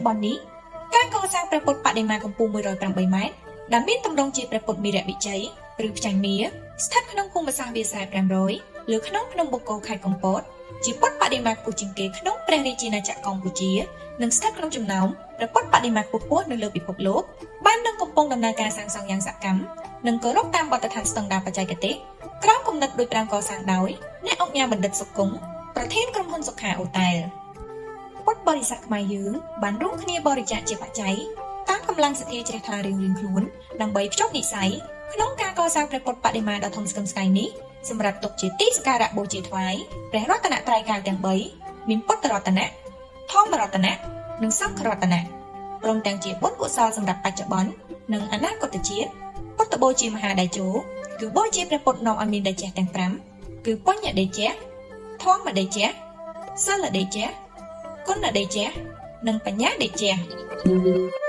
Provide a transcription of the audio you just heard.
បច្ចុប្បន្ននេះការកសាងព្រះពុទ្ធបដិមាកម្ពស់108ម៉ែត្រដែលមានទម្រង់ជាព្រះពុទ្ធមីរវិជ័យឬផ្ចាញ់មាស្ថិតក្នុងភូមិសាស្ត្រវាលស្រែ500លើក្នុងភ្នំបូកគោខេត្តកំពតជាពុទ្ធបដិមាខ្ពស់ជាងគេក្នុងព្រះរាជាណាចក្រកម្ពុជានិងស្ថិតក្នុងចំណោមព្រះពុទ្ធបដិមាខ្ពស់នៅលើពិភពលោកបាននឹងកំពុងដំណើរការសាងសង់យ៉ាងសកម្មនិងគោរពតាមបទដ្ឋានស្តង់ដារបច្ចេកទេសក្រោមគំនិតដោយប្រាំកសាងដោយអ្នកអង្គការបណ្ឌិតសុគង្គប្រធានក្រុមហ៊ុនសុខាអូតែលពុទ្ធបរិស័ទខ្មែរយើងបានរួមគ្នាបរិច្ចាគជាបច្ច័យតាមកម្លាំងសទ្ធាជ្រះថ្លារៀងៗខ្លួនដើម្បីភ្ជាប់និស្ស័យក្នុងការកសាងព្រះពុទ្ធបដិមាដ៏ធំស្កឹមស្កៃនេះសម្រាប់ទុកជាទីសក្ការៈបូជាថ្វាយព្រះរតនត្រ័យកែវទាំង3មានពុទ្ធរតនៈធម្មរតនៈនិងសង្ឃរតនៈព្រមទាំងជាបុណ្យកុសលសម្រាប់បច្ចុប្បន្ននិងអនាគតជាតិពុទ្ធបូជាមហាតេជោគឺបូជាព្រះពុទ្ធនាំឲ្យមានតេជៈទាំង5គឺបញ្ញតេជៈធម្មតេជៈសិលតេជៈគុណតេជៈនិងបញ្ញាតេជៈ